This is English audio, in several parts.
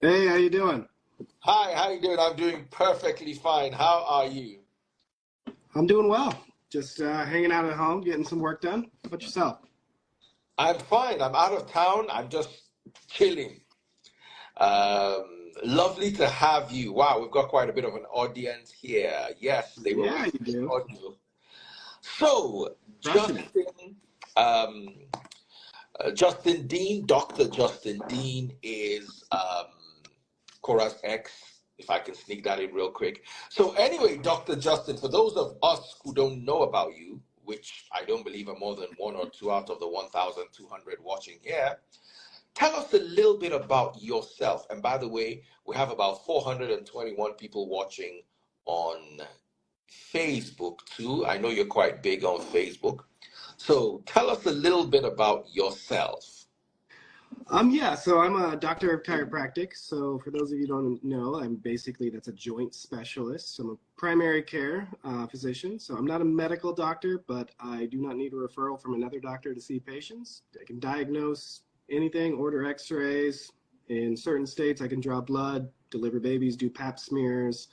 Hey, how you doing? Hi, how you doing? I'm doing perfectly fine. How are you? I'm doing well. Just hanging out at home, getting some work done. How about yourself? I'm fine. I'm out of town. I'm just chilling. Lovely to have you. Wow, we've got quite a bit of an audience here. Yes, they were Yeah, waiting you for the do. audio. So, Crushing it. Um, Justin Dean, Dr. Justin Dean is Kora's ex, if I can sneak that in real quick. So, anyway, Dr. Justin, for those of us who don't know about you, which I don't believe are more than one or two out of the 1,200 watching here, tell us a little bit about yourself. And by the way, we have about 421 people watching on Facebook too. I know you're quite big on Facebook. So, tell us a little bit about yourself. Yeah, so I'm a doctor of chiropractic. So for those of you who don't know, that's a joint specialist. So I'm a primary care physician. So I'm not a medical doctor, but I do not need a referral from another doctor to see patients. I can diagnose anything, order x-rays. In certain states, I can draw blood, deliver babies, do pap smears,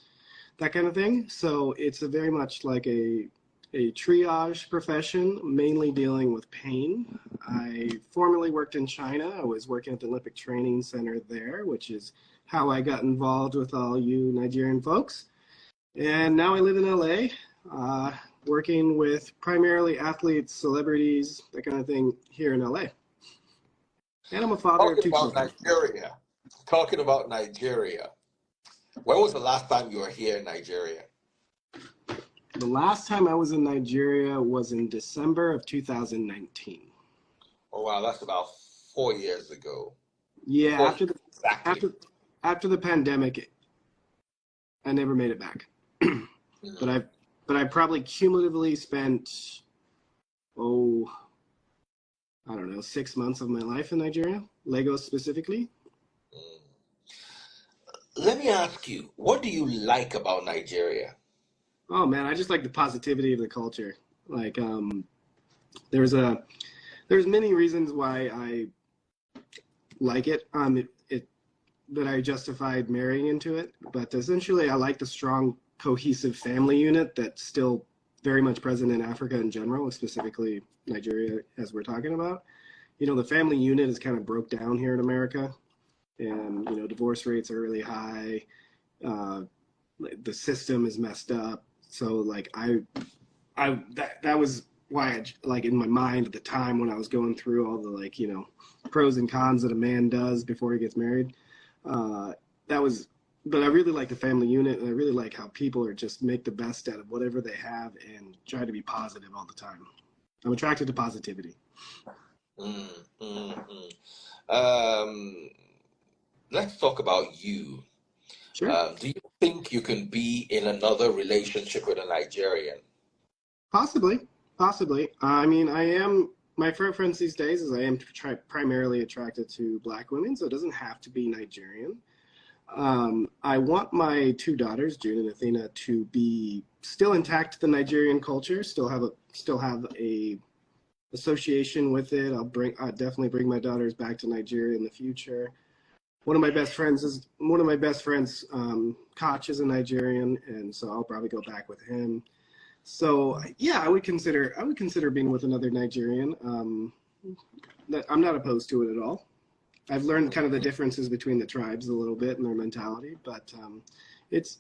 that kind of thing. So it's a very much like a triage profession, mainly dealing with pain. I formerly worked in China. I was working at the Olympic Training Center there, which is how I got involved with all you Nigerian folks. And now I live in LA, working with primarily athletes, celebrities, that kind of thing here in LA. And I'm a father of Talking two about children. Nigeria. Talking about Nigeria. When was the last time you were here in Nigeria? The last time I was in Nigeria was in December of 2019. Oh wow, that's about 4 years ago. Yeah, 4 years exactly. after after the pandemic, I never made it back. but Mm, I've but I probably cumulatively spent oh I don't know 6 months of my life in Nigeria, Lagos specifically. mm. Let me ask you, what do you like about Nigeria? Oh man, I just like the positivity of the culture. Like there's a there's many reasons why I like it. It that I justified marrying into it, but essentially I like the strong cohesive family unit that's still very much present in Africa in general, specifically Nigeria as we're talking about. The family unit is kind of broke down here in America, and divorce rates are really high. Uh, the system is messed up. So like that was why like in my mind at the time when I was going through all the pros and cons that a man does before he gets married. Uh, that was, but I really like the family unit, and I really like how people are just make the best out of whatever they have and try to be positive all the time. I'm attracted to positivity. Mm, mm, mm. Um, let's talk about you. Sure. Do you think you can be in another relationship with a Nigerian? Possibly, possibly. I mean, my preference these days is I am primarily attracted to black women, so it doesn't have to be Nigerian. I want my two daughters, June and Athena, to be still intact to the Nigerian culture, still have a association with it. I definitely bring my daughters back to Nigeria in the future. One of my best friends, Koch is a Nigerian, and so I'll probably go back with him. So yeah, I would consider being with another Nigerian. I'm not opposed to it at all. I've learned kind of the differences between the tribes a little bit and their mentality, but it's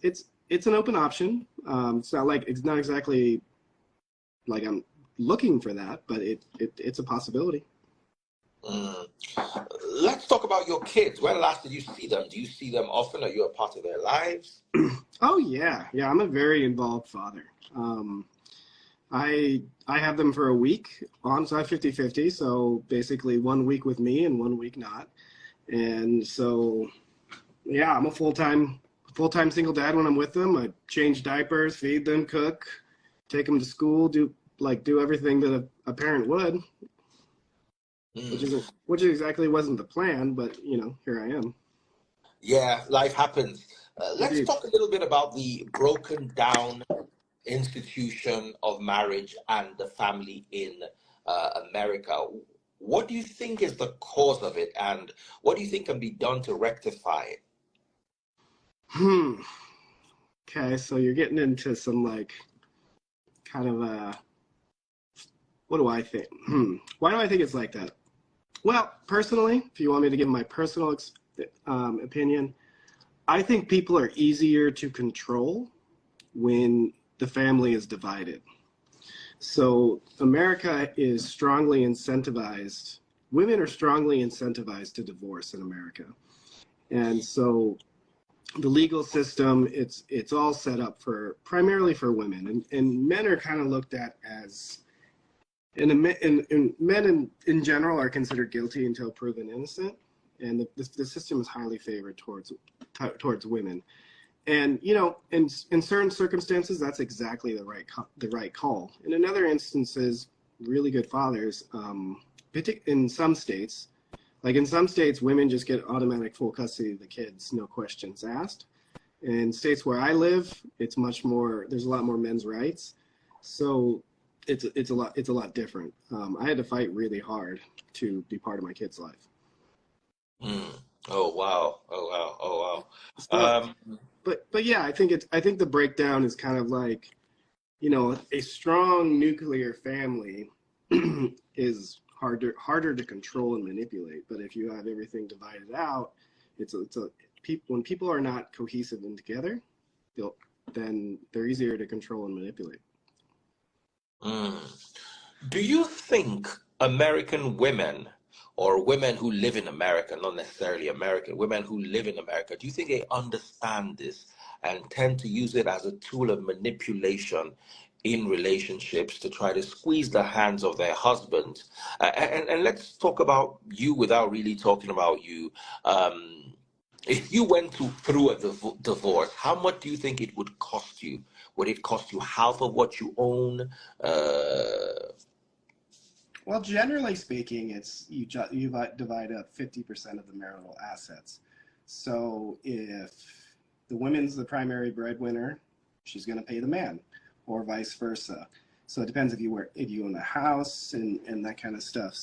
an open option. It's not exactly like I'm looking for that, but it's a possibility. Mm. Let's talk about your kids. When last did you see them? Do you see them often? Are you a part of their lives? Oh yeah, yeah. I'm a very involved father. Um, I have them for a week on, so I have 50-50. So basically 1 week with me and 1 week not. And so yeah, I'm a full time single dad when I'm with them. I change diapers, feed them, cook, take them to school, do everything that a parent would, which Mm. isn't which exactly wasn't the plan, but here I am. Yeah, life happens. Let's Indeed. talk a little bit about the broken down institution of marriage and the family in America. What do you think is the cause of it, and what do you think can be done to rectify it? Hmm. Okay, so you're getting into some like kind of what do I think? Why do I think it's like that? Well, personally, if you want me to give my personal opinion, I think people are easier to control when the family is divided. So America is strongly incentivized. Women are strongly incentivized to divorce in America, and so the legal system it's all set up for primarily for women, and men are kind of looked at as and men in general are considered guilty until proven innocent, and the system is highly favored towards women. And you know, in certain circumstances, that's exactly the right call. In other instances, really good fathers, in some states, like in some states, women just get automatic full custody of the kids, no questions asked. In states where I live, it's much more. There's a lot more men's rights, so it's a lot different. I had to fight really hard to be part of my kid's life. Mm. Oh wow! Oh wow! Oh So, wow! but yeah, I think the breakdown is kind of like, you know, a strong nuclear family is harder to control and manipulate. But if you have everything divided out, when people are not cohesive and together, then they're easier to control and manipulate. Mm. Do you think American women or women who live in America, not necessarily American, women who live in America, do you think they understand this and tend to use it as a tool of manipulation in relationships to try to squeeze the hands of their husbands? And let's talk about you without really talking about you. If you went through a divorce, how much do you think it would cost you? Would it cost you half of what you own? Well, generally speaking, it's you divide up 50% of the marital assets. So if the woman's the primary breadwinner, she's going to pay the man, or vice versa. So it depends if you own a house and that kind of stuff.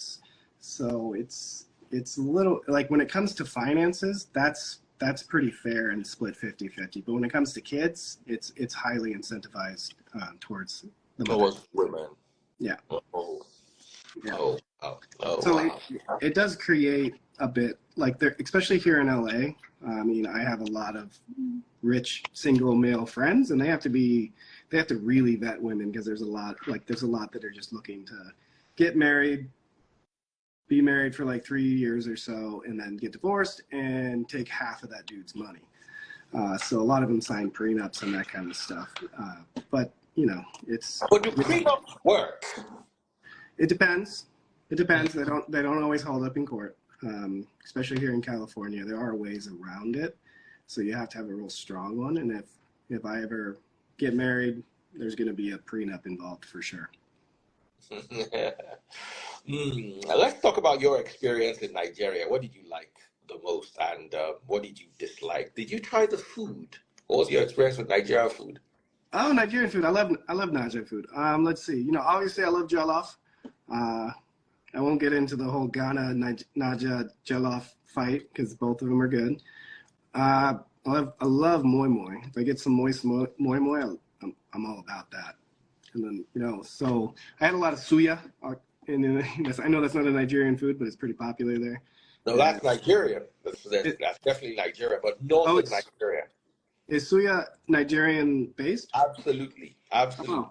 So it's a little like when it comes to finances, that's pretty fair and split 50-50. But when it comes to kids, it's highly incentivized towards the mother. Towards women. Yeah. Oh, Yeah. oh, oh, oh, So wow. it does create a bit like there, especially here in LA. I mean, I have a lot of rich single male friends, and they have to really vet women because there's a lot that are just looking to get married, be married for like 3 years or so, and then get divorced and take half of that dude's money. So a lot of them sign prenups and that kind of stuff. But you know, But do prenups work? it depends. It depends. They don't always hold up in court, especially here in California. There are ways around it, so you have to have a real strong one. And if I ever get married, there's going to be a prenup involved for sure. Let's talk about your experience in Nigeria. What did you like the most, and what did you dislike? Did you try the food? What was your experience with Nigerian food? Oh, Nigerian food. I love Nigerian food. Let's see. You know, obviously I love jollof. I won't get into the whole Ghana Naja jollof fight because both of them are good. I love moi moi. If I get some moist moi moi, I'm all about that. And then, you know, so I had a lot of suya. And I know that's not a Nigerian food, but it's pretty popular there. No, that's Nigerian. That's definitely Nigeria, but northern Nigeria. Is suya Nigerian based? Absolutely, absolutely. Oh,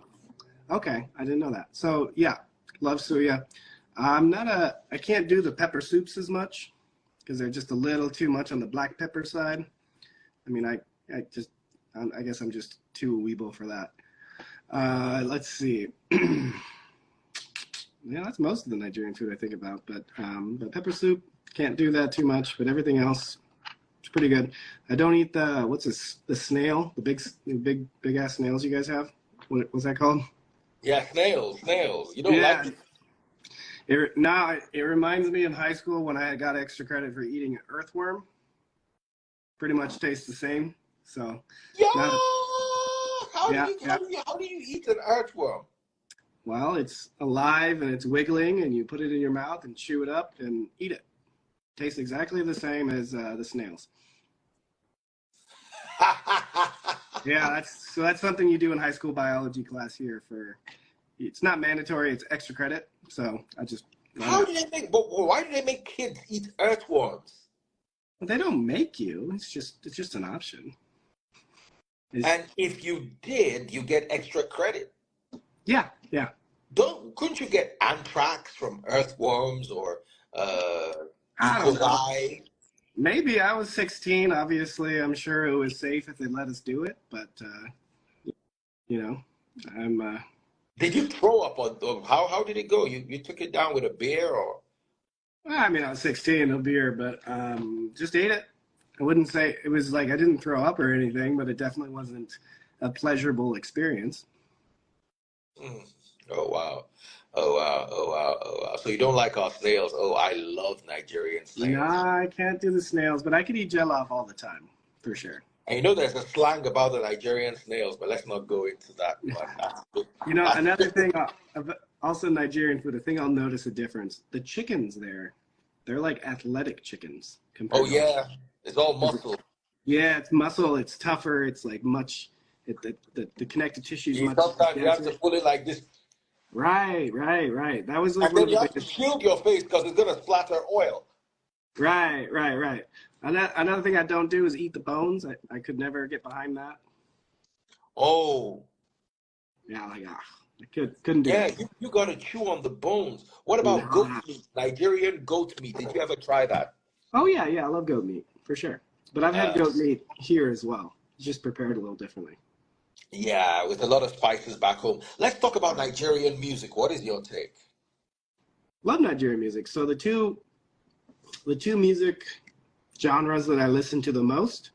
okay. I didn't know that. So yeah, love suya. I can't do the pepper soups as much because they're just a little too much on the black pepper side. I mean, I guess I'm just too weeble for that. Let's see. Yeah, that's most of the Nigerian food I think about. But pepper soup, can't do that too much. But everything else, it's pretty good. I don't eat the snail, the big ass snails you guys have. What's that called? Yeah, snails. You don't like it? It reminds me of high school when I got extra credit for eating an earthworm. Pretty much tastes the same. So. Yeah. How do you eat an earthworm? Well, it's alive and it's wiggling, and you put it in your mouth and chew it up and eat it. Tastes exactly the same as the snails. Yeah, that's something you do in high school biology class here. It's not mandatory; it's extra credit. So why How not? do they make? But why do they make kids eat earthworms? But they don't make you. It's just an option. It's, And if you did, you get extra credit. yeah, yeah. Couldn't you get anthrax from earthworms or uh, E. I don't know. coli? Maybe I was 16. Obviously, I'm sure it was safe if they let us do it. But you know, I'm. Did you throw up on how did it go? You took it down with a beer or? I mean, I was 16, no beer, but just ate it. I wouldn't say it was like I didn't throw up or anything, but it definitely wasn't a pleasurable experience. Mm. Oh wow. Oh wow. Oh wow. Oh wow. So you don't like our snails? Oh, I love Nigerian snails. Nah, I can't do the snails, but I could eat jollof all the time, for sure. And you know there's a slang about the Nigerian snails, but let's not go into that one. Another That's thing, also Nigerian food, a thing I'll notice a difference. The chickens there, they're like athletic chickens oh compared to. yeah, it's all muscle. Yeah, it's muscle, it's tougher, it's like the connective tissue is much Sometimes you have to denser. pull it like this, Right. That was like and one then of you the have to biggest. shield your face because it's gonna splatter oil. Right. Another thing I don't do is eat the bones. I could never get behind that. Oh, Yeah, I couldn't do yeah, it. you gotta chew on the bones. What about goat Nah. meat? Nigerian goat meat. Did you ever try that? Oh yeah, I love goat meat for sure. But I've had Uh, goat meat here as well, just prepared a little differently. yeah, with a lot of spices back home. Let's talk about Nigerian music. What is your take? Love Nigerian music. So the two music genres that I listen to the most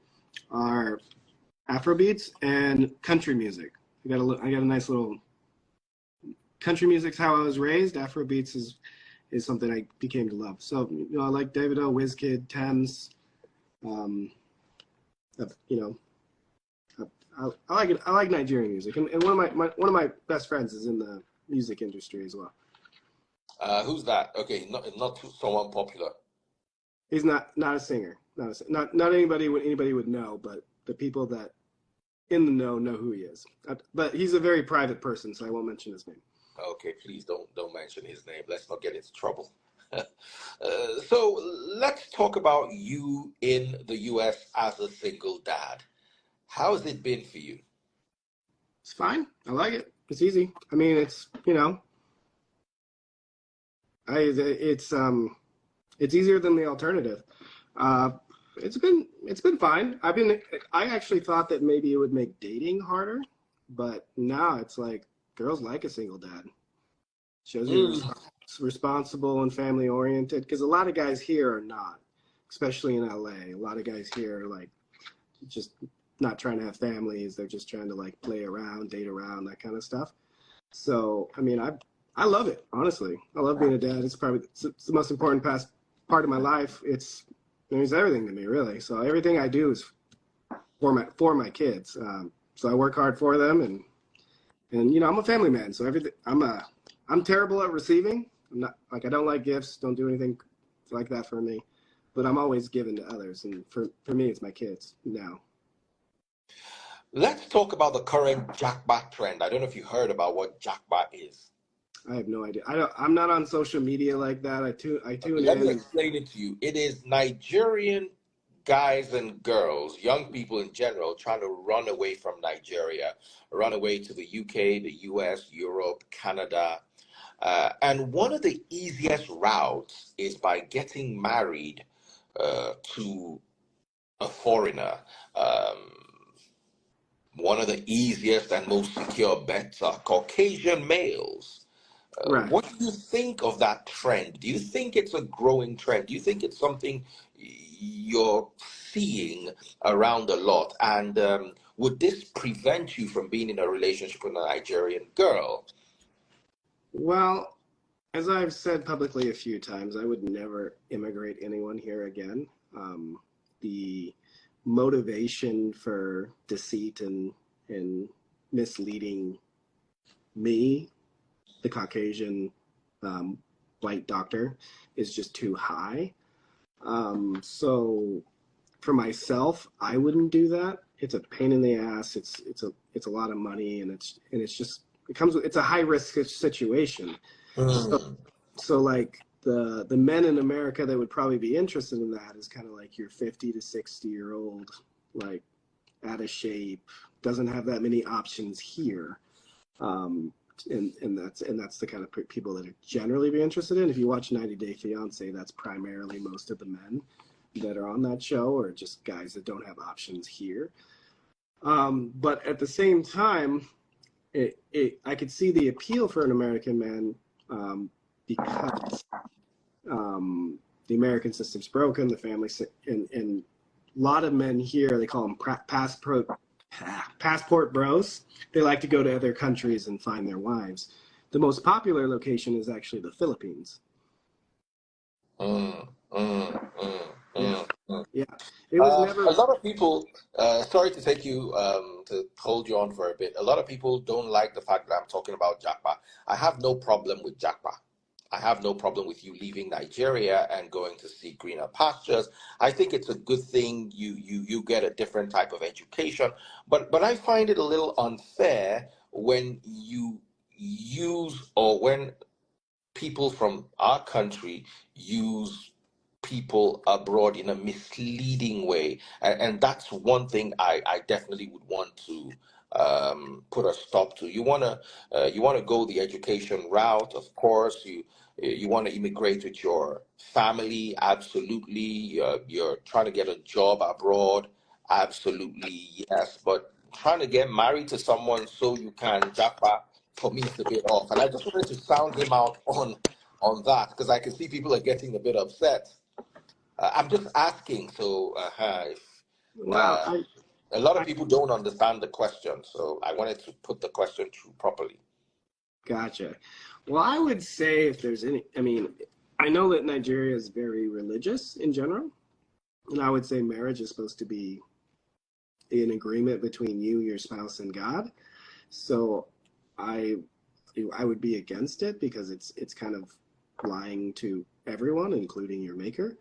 are Afrobeats and country music. I got a nice little country music's how I was raised. Afrobeats is something I became to love. So I like Davido, Wizkid, Thames. Um, you know, I like it. I like Nigerian music, and one of my best friends is in the music industry as well. Who's that? Okay, not someone popular. He's not a singer, not anybody would know, but the people that in the know who he is. But he's a very private person, so I won't mention his name. Okay, please don't mention his name. Let's not get into trouble. So let's talk about you in the U.S. as a single dad. How has it been for you? It's fine. I like it. It's easy. I mean, it's easier than the alternative. Uh, it's been fine. I actually thought that maybe it would make dating harder, but now it's like girls like a single dad. Shows you're Mm. responsible and family oriented. Because a lot of guys here are not, especially in LA. A lot of guys here are like just not trying to have families. They're just trying to like play around, date around, that kind of stuff. So I mean, I love it, honestly. I love being a dad. It's the most important part of my life. It means everything to me, really. So everything I do is for my kids. So I work hard for them, and I'm a family man. So everything I'm terrible at receiving. I'm not like I don't like gifts. Don't do anything like that for me. But I'm always giving to others, and for me, it's my kids now. Let's talk about the current Jackbar trend. I don't know if you heard about what Jackbar is. I have no idea. I'm not on social media like that. I Okay, tune let in me and explain it to you. It is Nigerian guys and girls, young people in general, trying to run away from Nigeria, run away to the UK, the US, Europe, Canada. And one of the easiest routes is by getting married to a foreigner. Um, One of the easiest and most secure bets are Caucasian males. right. What do you think of that trend? Do you think it's a growing trend? Do you think it's something you're seeing around a lot? And would this prevent you from being in a relationship with a Nigerian girl? Well, as I've said publicly a few times, I would never immigrate anyone here again. The motivation for deceit and misleading me, the Caucasian um, white doctor, is just too high. So for myself, I wouldn't do that. it's a pain in the ass. It's a lot of money, and it's a high risk situation. Mm. So like the men in America that would probably be interested in that is kind of like your 50 to 60-year-old, like out of shape, doesn't have that many options here. And that's the kind of people that are generally be interested in. If you watch 90 Day Fiance, that's primarily most of the men that are on that show, or just guys that don't have options here. But at the same time, I could see the appeal for an American man, because the American system's broken, the family, and a lot of men here, they call them passport bros. They like to go to other countries and find their wives. The most popular location is actually the Philippines. Mm, mm, mm, Yeah, mm. yeah. It was never. A lot of people, sorry to take you, to hold you on for a bit. A lot of people don't like the fact that I'm talking about Jackbar. I have no problem with Jackbar. I have no problem with you leaving Nigeria and going to see greener pastures. I think it's a good thing you get a different type of education. But I find it a little unfair when you use, or when people from our country use people abroad in a misleading way, and that's one thing I definitely would want to put a stop to. You want to go the education route, of course. You want to immigrate with your family, absolutely. You're trying to get a job abroad, absolutely, yes. But trying to get married to someone so you can japa, for me, it's a bit off. And I just wanted to sound him out on that, because I can see people are getting a bit upset. I'm just asking. So Well, uh, a lot of I people don't understand the question, so I wanted to put the question through properly. gotcha. Well, I would say if there's any, I mean, I know that Nigeria is very religious in general, and I would say marriage is supposed to be an agreement between you, your spouse, and God. So I I would be against it because it's kind of lying to everyone, including your maker.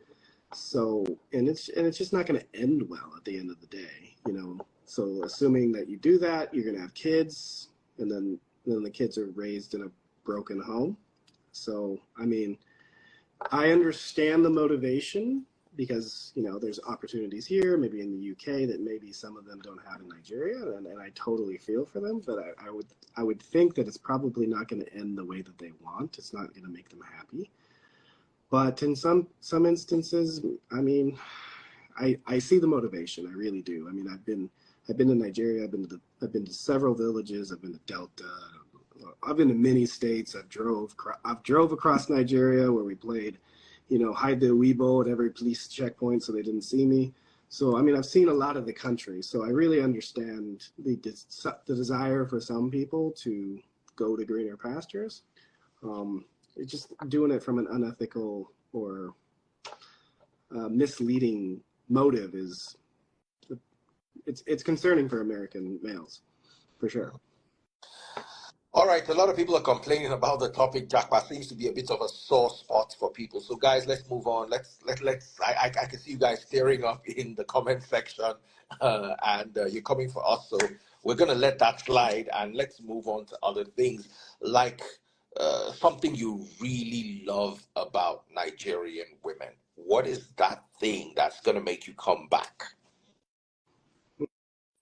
So and it's just not going to end well at the end of the day, you know. So assuming that you do that, you're going to have kids, and then the kids are raised in a broken home. So I mean, I understand the motivation because there's opportunities here, maybe in the UK, that maybe some of them don't have in Nigeria, and I totally feel for them. But I would think that it's probably not going to end the way that they want. It's not going to make them happy. But in some instances, I mean, I see the motivation. I really do. I mean, I've been to Nigeria. I've been to several villages. I've been to Delta. I've been to many states. I've drove across Nigeria where we played, hide the Weibo at every police checkpoint so they didn't see me. So I mean, I've seen a lot of the country. So I really understand the desire for some people to go to greener pastures. It's just doing it from an unethical or misleading motive it's concerning for American males, for sure. All right, a lot of people are complaining about the topic. Jackpot seems to be a bit of a sore spot for people. So, guys, let's move on. Let's. I can see you guys tearing up in the comment section, and you're coming for us. So we're gonna let that slide, and let's move on to other things, like something you really love about Nigerian women. What is that thing that's gonna make you come back?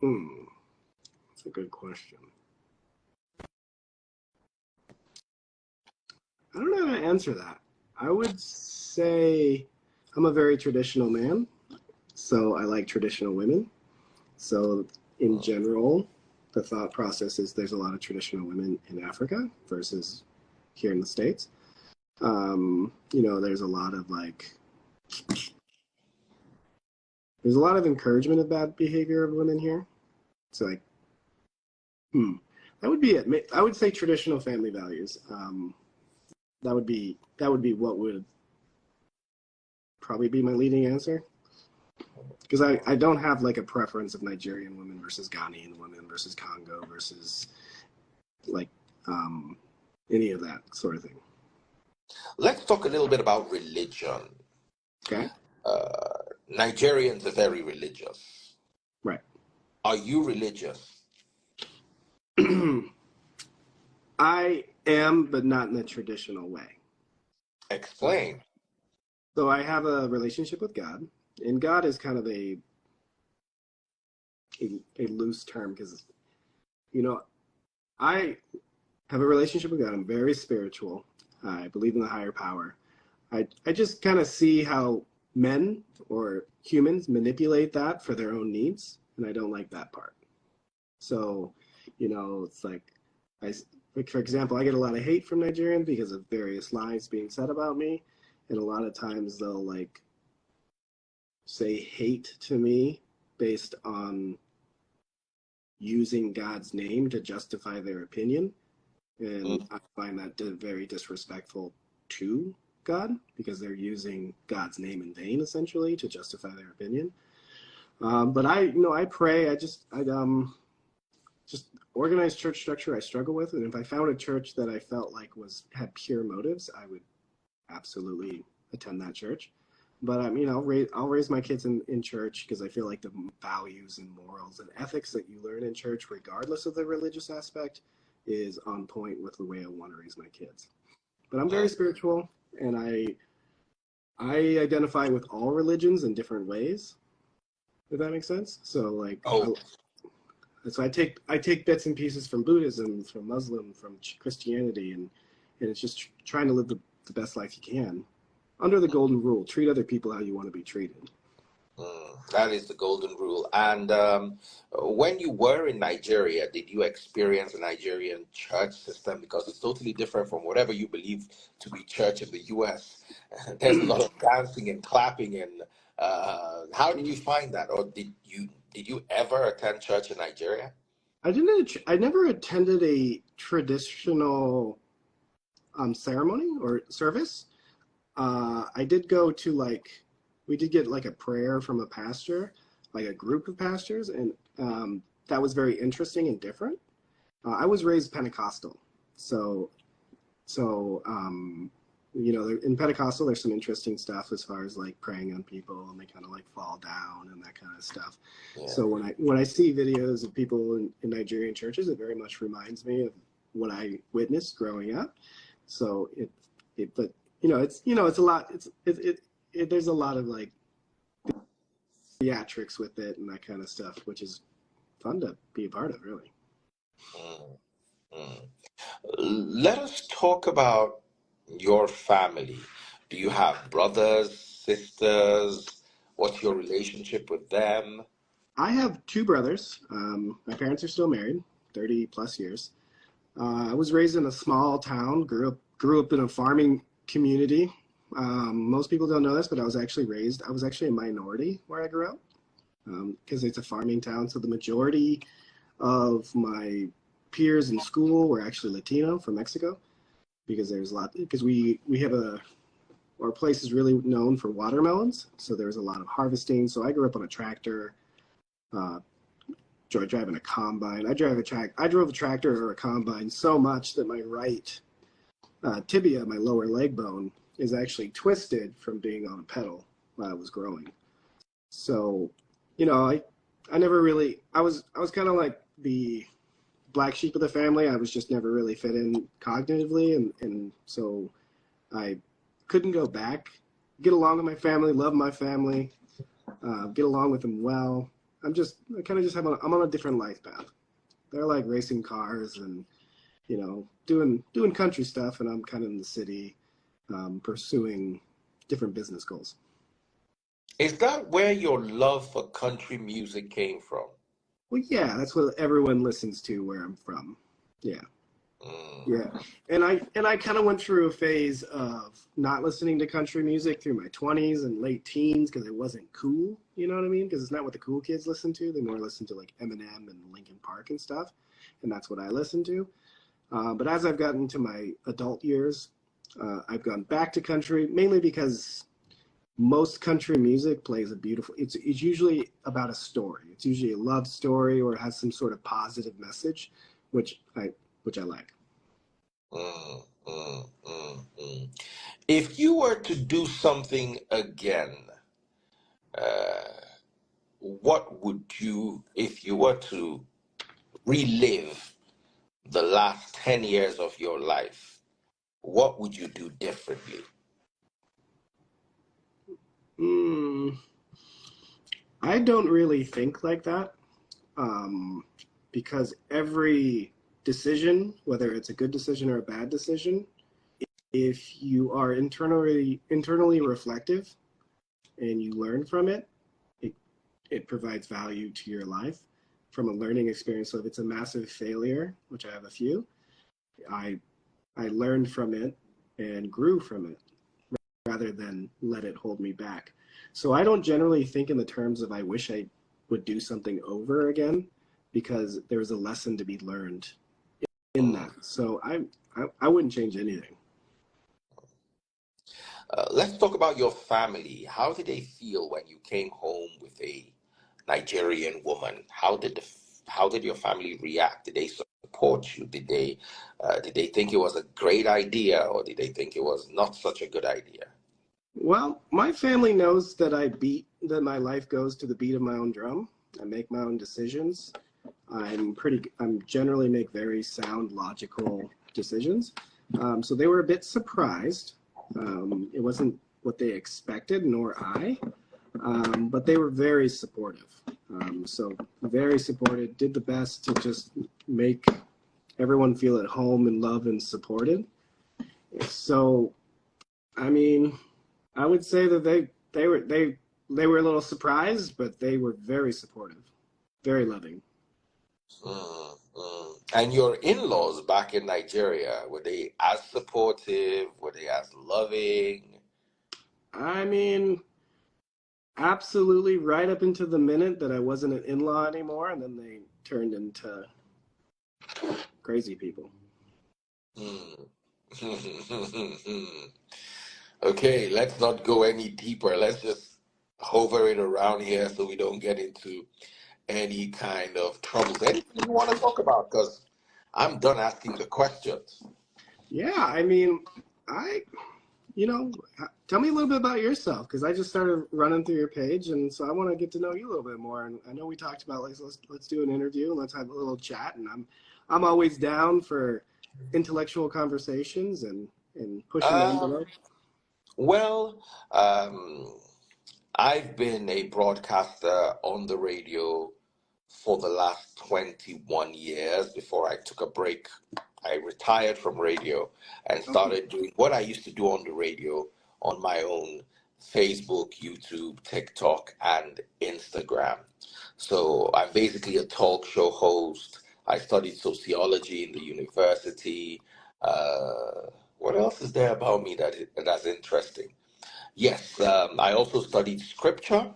That's a good question. I don't know how to answer that. I would say I'm a very traditional man, so I like traditional women. So in general, the thought process is there's a lot of traditional women in Africa versus here in the States. There's a lot of there's a lot of encouragement of bad behavior of women here. It's like, that would be it. I would say traditional family values. That would be what would probably be my leading answer. Because I don't have like a preference of Nigerian women versus Ghanaian women versus Congo versus like any of that sort of thing. Let's talk a little bit about religion. Okay. Nigerians are very religious. Right. Are you religious? I am, but not in the traditional way. Explain. So I have a relationship with God, and God is kind of a loose term because, you know, I have a relationship with God. I'm very spiritual. I believe in the higher power. I just kind of see how men or humans manipulate that for their own needs, and I don't like that part. So, it's like, I, like, for example, I get a lot of hate from Nigerians because of various lies being said about me, and a lot of times they'll like say hate to me based on using God's name to justify their opinion. And Mm. I find that very disrespectful to God because they're using God's name in vain, essentially, to justify their opinion. But I pray. Just organized church structure I struggle with, and if I found a church that I felt like had pure motives, I would absolutely attend that church. But I'll raise my kids in church because I feel like the values and morals and ethics that you learn in church, regardless of the religious aspect, is on point with the way I want to raise my kids. But I'm very Mm. spiritual, and I identify with all religions in different ways. If that makes sense. So Oh, so I take bits and pieces from Buddhism, from Muslim, from Christianity, and it's just trying to live the best life you can under the golden rule: treat other people how you want to be treated. that is the golden rule. And when you were in Nigeria, did you experience a Nigerian church system? Because it's totally different from whatever you believe to be church in the US. There's a lot of dancing and clapping. And how did you find that? Or did you ever attend church in Nigeria? I never attended a traditional ceremony or service. I did go to we did get like a prayer from a pastor, like a group of pastors, and that was very interesting and different. I was raised Pentecostal, so so in Pentecostal there's some interesting stuff as far as like praying on people and they kind of like fall down and that kind of stuff. Yeah. So when I see videos of people in Nigerian churches, it very much reminds me of what I witnessed growing up. So but it's a lot. There's a lot of like theatrics with it and that kind of stuff, which is fun to be a part of, really. Mm, mm. Let us talk about your family. Do you have brothers, sisters? What's your relationship with them? I have two brothers. My parents are still married, 30 plus years. I was raised in a small town, grew up in a farming community. Most people don't know this, but I was actually a minority where I grew up because it's a farming town. So the majority of my peers in school were actually Latino from Mexico because we have our place is really known for watermelons. So there was a lot of harvesting. So I grew up on a tractor, uh, driving a combine. I drove a tractor or a combine so much that my right tibia, my lower leg bone, is actually twisted from being on a pedal while I was growing. So, I never really, I was kind of like the black sheep of the family. I was just never really fit in cognitively, and so I couldn't go back. Get along with my family, love my family, get along with them well. I kind of just I'm on a different life path. They're like racing cars and doing country stuff, and I'm kind of in the city, pursuing different business goals. Is that where your love for country music came from? Well, yeah, that's what everyone listens to where I'm from. Yeah, Mm, yeah, and I kind of went through a phase of not listening to country music through my 20s and late teens because it wasn't cool. You know what I mean? Because it's not what the cool kids listen to. They more listen to like Eminem and Linkin Park and stuff, and that's what I listen to. But as I've gotten to my adult years, I've gone back to country mainly because most country music plays a beautiful. It's usually about a story. It's usually a love story or it has some sort of positive message, which I like. mm, mm. If you were to do something again, uh, what would you, if you were to relive the last 10 years of your life, what would you do differently? I don't really think like that, because every decision, whether it's a good decision or a bad decision, if you are internally reflective and you learn from it, it provides value to your life from a learning experience. So if it's a massive failure, which I have a few, I learned from it and grew from it rather than let it hold me back. So I don't generally think in the terms of I wish I would do something over again, because there's a lesson to be learned in that. So I wouldn't change anything. Let's talk about your family. How did they feel when you came home with a Nigerian woman? How did your family react? Did they support you? Did they think it was a great idea, or did they think it was not such a good idea? Well, my family knows that that my life goes to the beat of my own drum. I make my own decisions. I'm generally make very sound, logical decisions. So they were a bit surprised. It wasn't what they expected, nor I, but they were very supportive. So very supportive, did the best to just make everyone feel at home and loved and supported. So, I mean, I would say that they were a little surprised, but they were very supportive, very loving. And your in-laws back in Nigeria, were they as supportive? Were they as loving? I mean, absolutely right up into the minute that I wasn't an in-law anymore, and then they turned into crazy people. Okay, let's not go any deeper. Let's just hover it around here so we don't get into any kind of troubles. Anything you want to talk about? Because I'm done asking the questions. Yeah, I mean, I, tell me a little bit about yourself, because I just started running through your page, and so I want to get to know you a little bit more. And I know we talked about like let's do an interview and let's have a little chat. And I'm always down for intellectual conversations and pushing the Um, envelope. well, I've been a broadcaster on the radio for the last 21 years. Before I took a break, I retired from radio and Okay. started doing what I used to do on the radio on my own: Facebook, YouTube, TikTok, and Instagram. So I'm basically a talk show host. I studied sociology in the university. What else is there about me that's interesting? Yes, I also studied scripture,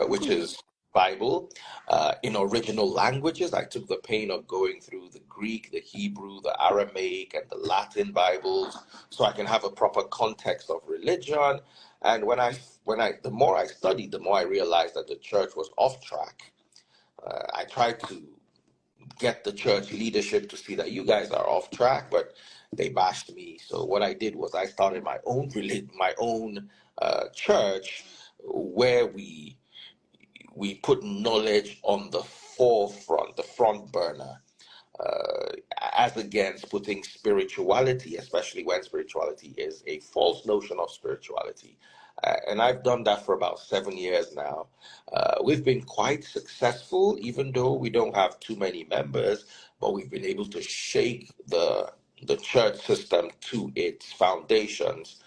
which Cool. is Bible, in original languages. I took the pain of going through the Greek, the Hebrew, the Aramaic, and the Latin Bibles, so I can have a proper context of religion. And the more I studied, the more I realized that the church was off track. I tried to get the church leadership to see that you guys are off track, but they bashed me. So what I did was I started my own church, where we put knowledge on the forefront, the front burner, uh, as against putting spirituality, especially when spirituality is a false notion of spirituality. And I've done that for about 7 years now. We've been quite successful, even though we don't have too many members, but we've been able to shake the church system to its foundations.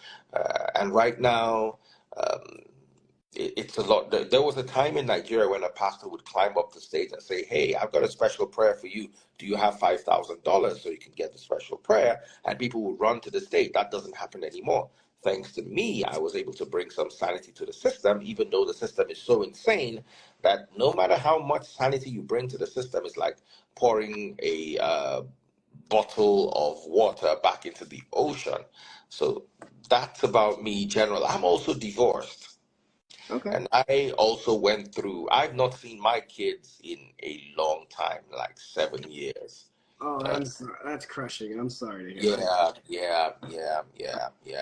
And right now, um, it's a lot. There was a time in Nigeria when a pastor would climb up the stage and say, "Hey, I've got a special prayer for you. Do you have $5,000 so you can get the special prayer?" And people would run to the stage. That doesn't happen anymore. Thanks to me, I was able to bring some sanity to the system, even though the system is so insane that no matter how much sanity you bring to the system, it's like pouring a bottle of water back into the ocean. So that's about me, general. I'm also divorced. Okay. And I also went through, I've not seen my kids in a long time, like 7 years. Oh, Uh, I'm sorry. That's crushing. I'm sorry to hear that. yeah.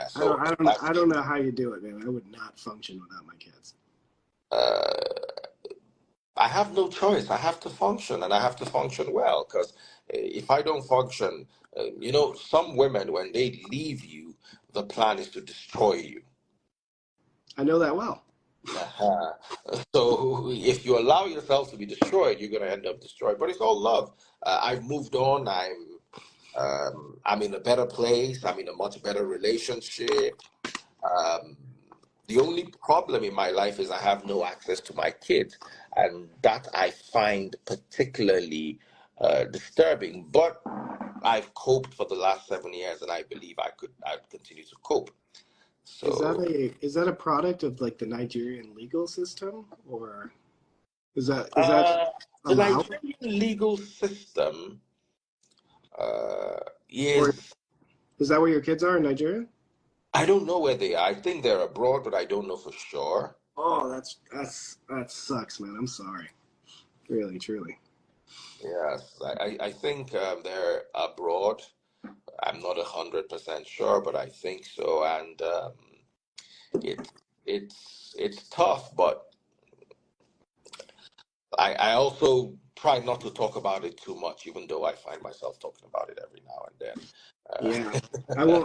So, I don't know how you do it, man. I would not function without my kids. uh, I have no choice. I have to function, and I have to function well. Because if I don't function, some women, when they leave you, the plan is to destroy you. I know that well. Uh-huh. So if you allow yourself to be destroyed, you're going to end up destroyed. But it's all love. I've moved on. I'm in a better place. I'm in a much better relationship. Um, the only problem in my life is I have no access to my kids, and that I find particularly disturbing. But I've coped for the last 7 years, and I believe I'd continue to cope. So, Is that a product of like the Nigerian legal system, or is that uh, the allowed, Nigerian legal system uh, or is, is that where your kids are in Nigeria? I don't know where they are. I think they're abroad, but I don't know for sure. Oh, that sucks, man. I'm sorry. Really, truly. Yes, I think they're abroad. I'm not 100% sure, but I think so. And it it's tough, but I also try not to talk about it too much, even though I find myself talking about it every now Yeah. and I then.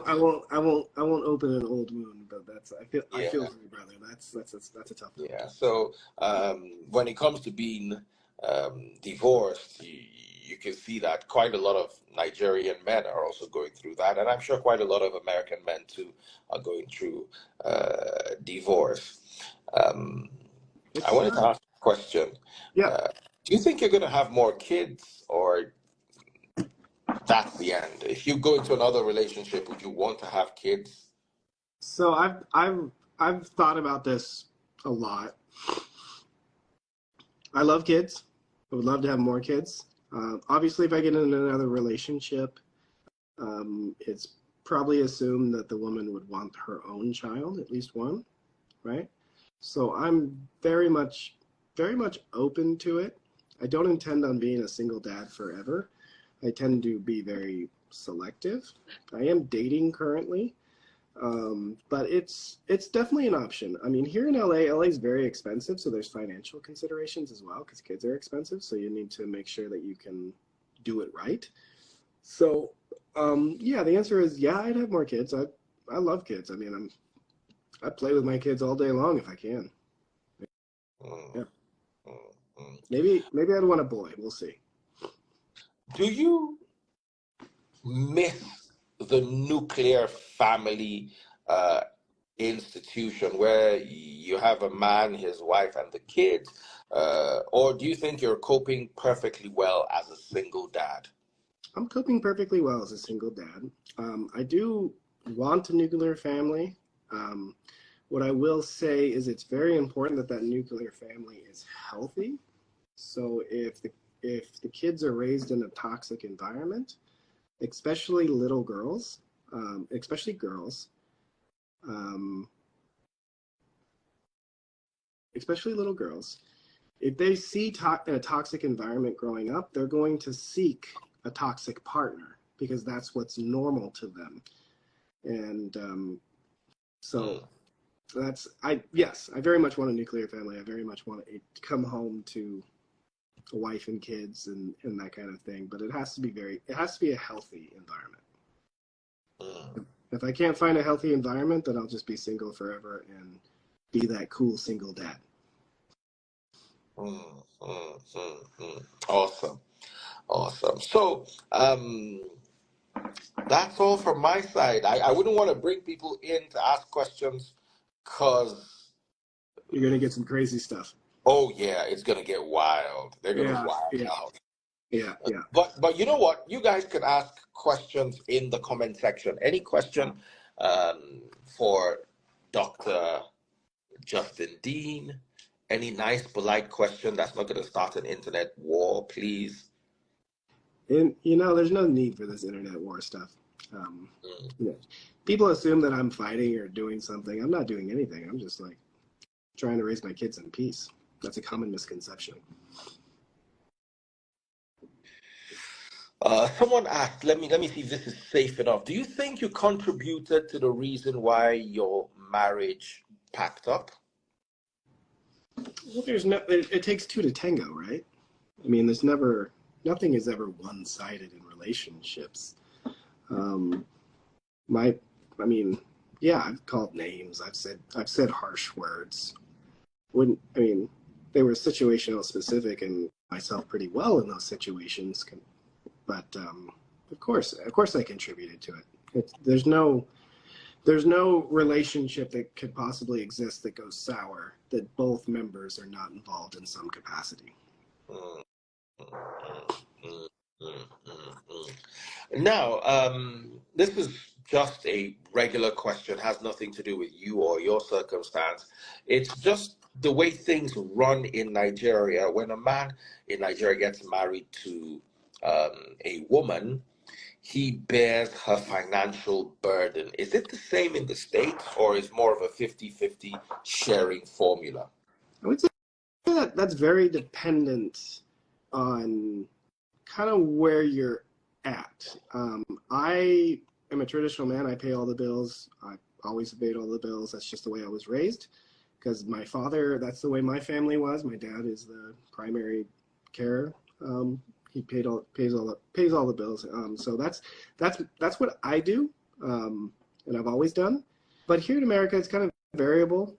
won't open an old wound, but I feel Yeah. for you, brother. That's a tough one. Yeah. So when it comes to being divorced, you can see that quite a lot of Nigerian men are also going through that, and I'm sure quite a lot of American men too are going through divorce. Um, I It's wanted to ask a question. Yeah. Uh, do you think you're going to have more kids, or that's the end? If you go into another relationship, would you want to have kids? So I've thought about this a lot. I love kids. I would love to have more kids. Obviously, if I get in another relationship, it's probably assumed that the woman would want her own child, at least one, right? So I'm very much open to it. I don't intend on being a single dad forever. I tend to be very selective. I am dating currently, but it's definitely an option. I mean, here in LA is very expensive, so there's financial considerations as well because kids are expensive. So you need to make sure that you can do it right. So, yeah, the answer is yeah, I'd have more kids. I love kids. I mean, I play with my kids all day long if I can. Mm, Yeah, mm, mm. maybe I'd want a boy. We'll see. Do you miss the nuclear family uh, institution where you have a man, his wife, and the kids? Or do you think you're coping perfectly well as a single dad? I'm coping perfectly well as a single dad. I do want a nuclear family. Um, what I will say is it's very important that nuclear family is healthy. So if the kids are raised in a toxic environment, especially little girls, especially girls, um, especially little girls, if they see a toxic environment growing up, they're going to seek a toxic partner because that's what's normal to them. And so Mm, yes, I very much want a nuclear family. I very much want to come home to a wife and kids and that kind of thing. But it has to be a healthy environment. mm, If I can't find a healthy environment, then I'll just be single forever and be that cool single dad. Awesome, awesome. So, that's all from my side. I wouldn't want to bring people in to ask questions because, You're gonna get some crazy stuff. oh yeah, it's gonna get wild. They're gonna Yeah, wild yeah, out. yeah. But you know what? You guys can ask questions in the comment section. Any question for Dr. Justin Dean? Any nice, polite question that's not going to start an internet war, please? And there's no need for this internet war stuff. Um, Mm. you know, people assume that I'm fighting or doing something. I'm not doing anything. I'm just like trying to raise my kids in peace. That's a common misconception. Someone asked, let me see if this is safe enough. Do you think you contributed to the reason why your marriage packed up? Well, there's no. It takes two to tango, right? I mean, nothing is ever one-sided in relationships. Um, my, I mean, yeah, I've called names. I've said harsh words. Wouldn't I mean? They were situational specific, and myself pretty well in those situations. But of course, I contributed to it. There's no relationship that could possibly exist that goes sour that both members are not involved in some capacity. Mm, mm, mm, mm, mm. Now, this is just a regular question, has nothing to do with you or your circumstance. It's just the way things run in Nigeria. When a man in Nigeria gets married to a woman, he bears her financial burden. Is it the same in the States, or is more of a 50-50 sharing formula? I would say that's very dependent on kind of where you're at. I am a traditional man. I pay all the bills. I always paid all the bills. That's just the way I was raised. Because my father, that's the way my family was. My dad is the primary carer. He pays all the bills. So that's what I do, and I've always done. But here in America, it's kind of variable.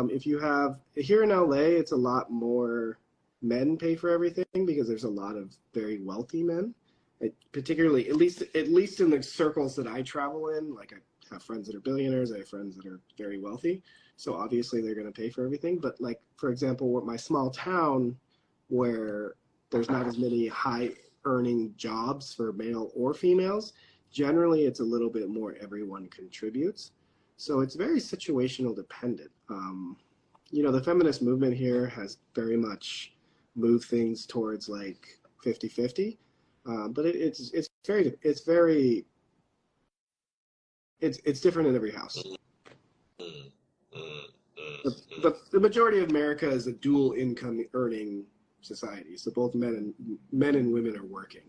If you have here in LA, it's a lot more men pay for everything because there's a lot of very wealthy men. Particularly, at least in the circles that I travel in, like I have friends that are billionaires, I have friends that are very wealthy. So obviously they're going to pay for everything. But like, for example, what my small town where there's not as many high earning jobs for male or females, generally it's a little bit more everyone contributes. So it's very situational dependent. The feminist movement here has very much moved things towards like 50-50. But it's different in every house. Mm, mm, The, mm, mm. the majority of America is a dual income earning society, so both men and women are working.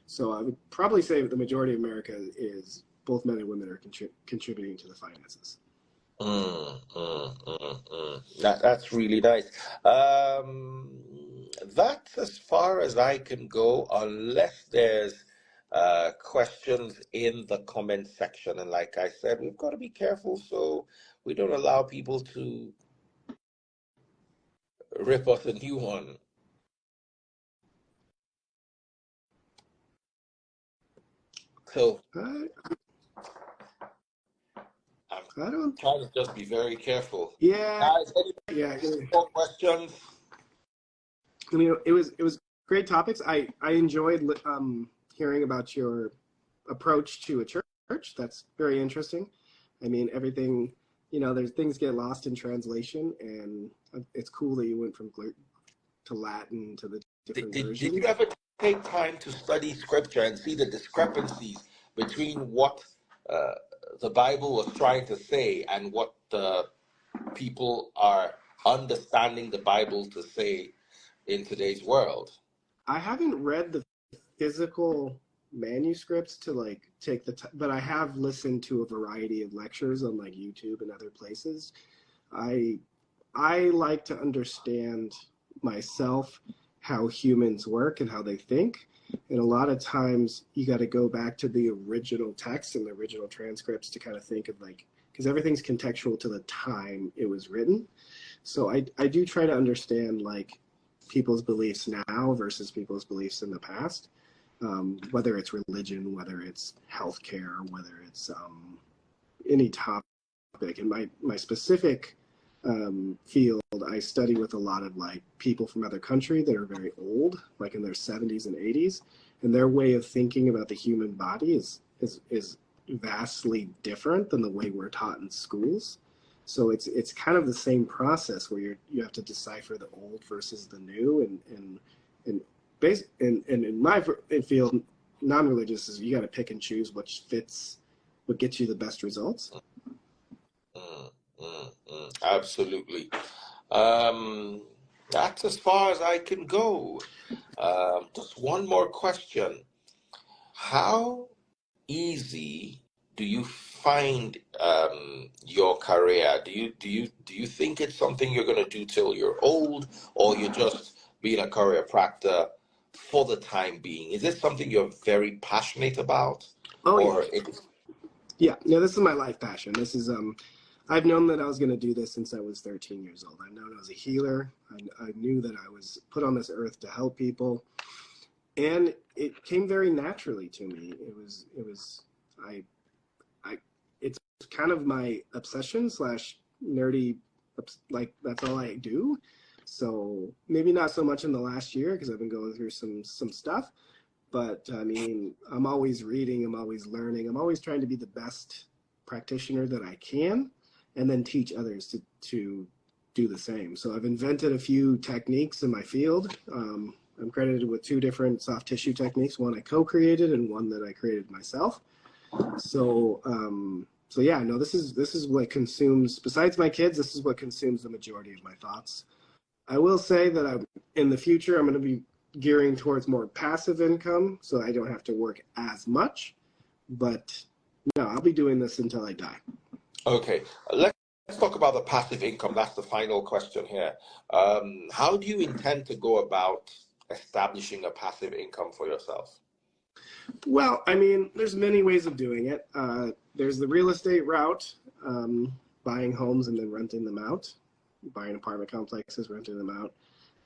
So I would probably say that the majority of America is both men and women are contributing to the finances. That's really nice. That's as far as I can go, unless there's questions in the comment section. And like I said, we've got to be careful so we don't allow people to rip us a new one. So I, I'm I don't. trying to just be very careful. Yeah, Guys, any yeah. more questions? I mean, it was great topics. I enjoyed hearing about your approach to a church. That's very interesting. I mean, everything, there's things get lost in translation, and it's cool that you went from to Latin to the different Did you versions. ever take time to study scripture and see the discrepancies between what uh, the Bible was trying to say and what the people are understanding the Bible to say in today's world? I haven't read the physical manuscripts to like take but I have listened to a variety of lectures on like YouTube and other places. I I like to understand myself how humans work and how they think. And a lot of times you got to go back to the original text and the original transcripts to kind of think of like, because everything's contextual to the time it was written. So I do try to understand like people's beliefs now versus people's beliefs in the past, whether it's religion, whether it's healthcare, whether it's any topic. In my specific field, I study with a lot of like people from other country that are very old, like in their 70s and 80s, and their way of thinking about the human body is vastly different than the way we're taught in schools. So it's kind of the same process where you have to decipher the old versus the new, and in my field, non-religious is you got to pick and choose what fits, what gets you the best results. Absolutely. That's as far as I can go. Just one more question. How easy do you find your career? Do you think it's something you're going to do till you're old, or you're just being a chiropractor for the time being? Is this something you're very passionate about, Oh yeah. or it's Yeah, no, this is my life passion. This is I've known that I was going to do this since I was 13 years old. I've known I was a healer. I knew that I was put on this earth to help people, and it came very naturally to me. I it's kind of my obsession slash nerdy, like that's all I do. So maybe not so much in the last year because I've been going through some stuff. But I mean, I'm always reading, I'm always learning, I'm always trying to be the best practitioner that I can, and then teach others to do the same. So I've invented a few techniques in my field. I'm credited with 2 different soft tissue techniques, one I co-created and one that I created myself. So, so yeah, no, this is what consumes, besides my kids, this is what consumes the majority of my thoughts. I will say that in the future, I'm going to be gearing towards more passive income, so I don't have to work as much. But no, I'll be doing this until I die. okay? Let's talk about the passive income. That's the final question here. How do you intend to go about establishing a passive income for yourself? Well, I mean, there's many ways of doing it. There's the real estate route, buying homes and then renting them out, buying apartment complexes, renting them out.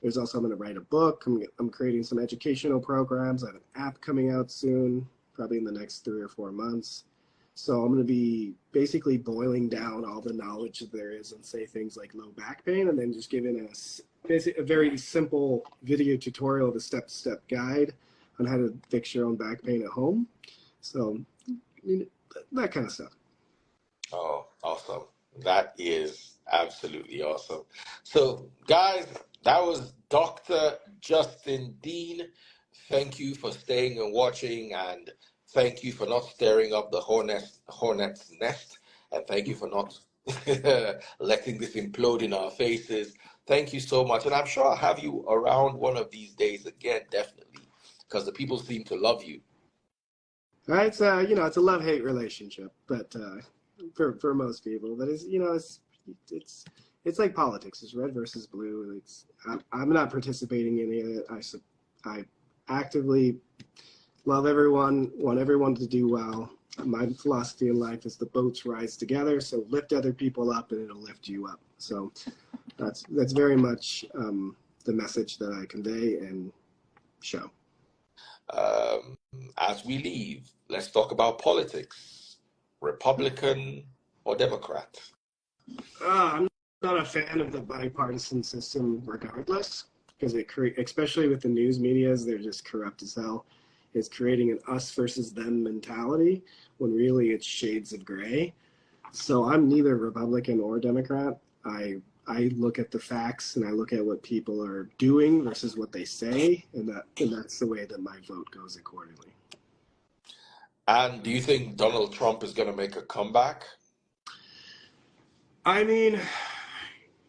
There's also, I'm going to write a book. I'm creating some educational programs. I have an app coming out soon, probably in the next 3 or 4 months. So I'm going to be basically boiling down all the knowledge that there is and say things like low back pain, and then just giving a very simple video tutorial of a step-to-step guide on how to fix your own back pain at home. So that kind of stuff. Oh, awesome. That is absolutely awesome. So, guys, that was Dr. Justin Dean. Thank you for staying and watching, and thank you for not stirring up the hornet's nest, and thank you for not letting this implode in our faces. Thank you so much, and I'm sure I'll have you around one of these days again, definitely, because the people seem to love you. It's it's a love-hate relationship, but for most people, but it's like politics. It's red versus blue. I'm not participating in any of it. I actively love everyone, want everyone to do well. My philosophy in life is the boats rise together, so lift other people up and it'll lift you up. So that's very much the message that I convey and show. As we leave, let's talk about politics. Republican or Democrat? I'm not a fan of the bipartisan system regardless, because especially with the news medias, they're just corrupt as hell. It's creating an us versus them mentality when really it's shades of gray. So I'm neither Republican or Democrat. I look at the facts and I look at what people are doing versus what they say, and that's the way that my vote goes accordingly. And do you think Donald Trump is going to make a comeback? I mean,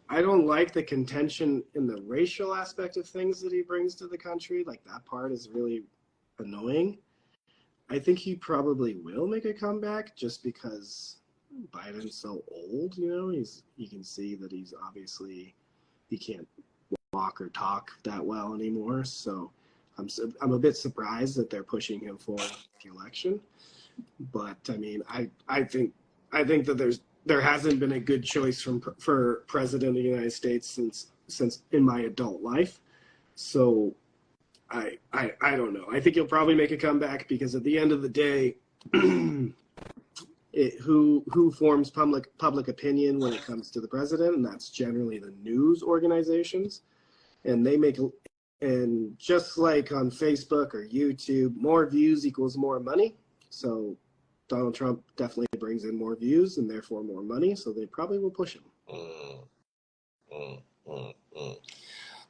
I don't like the contention in the racial aspect of things that he brings to the country. Like, that part is really annoying. I think he probably will make a comeback just because Biden's so old, you can see that he can't walk or talk that well anymore. So I'm a bit surprised that they're pushing him for the election. But I mean, I think that there hasn't been a good choice for president of the United States since in my adult life. So I don't know. I think he'll probably make a comeback because at the end of the day, who forms public opinion when it comes to the president, and that's generally the news organizations, and just like on Facebook or YouTube, more views equals more money. So Donald Trump definitely brings in more views and therefore more money, so they probably will push him.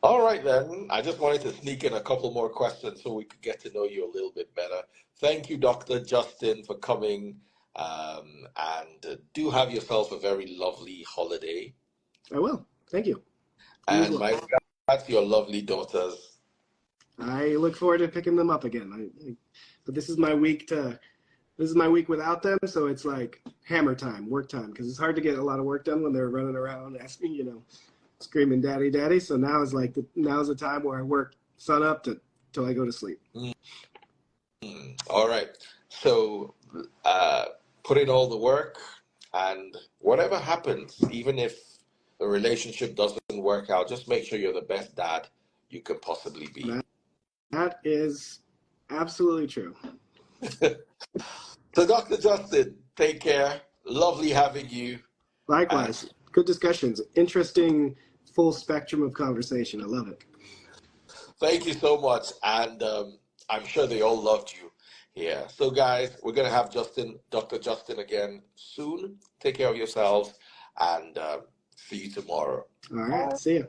All right, then. I just wanted to sneak in a couple more questions so we could get to know you a little bit better. Thank you, Dr. Justin, for coming, and do have yourself a very lovely holiday. I will. Thank you. And my regards to your lovely daughters. I look forward to picking them up again. But this is my week to this is my week without them, so it's like hammer time, work time, because it's hard to get a lot of work done when they're running around asking, screaming "daddy, daddy." So now is like now's the time where I work sun up till I go to sleep. All right. So put in all the work, and whatever happens, even if the relationship doesn't work out, just make sure you're the best dad you can possibly be. That is absolutely true. So, Dr. Justin, take care. Lovely having you. Likewise. Good discussions. Interesting full spectrum of conversation. I love it. Thank you so much. And I'm sure they all loved you here. So, guys, we're going to have Dr. Justin again soon. Take care of yourselves, and see you tomorrow. All right. See you.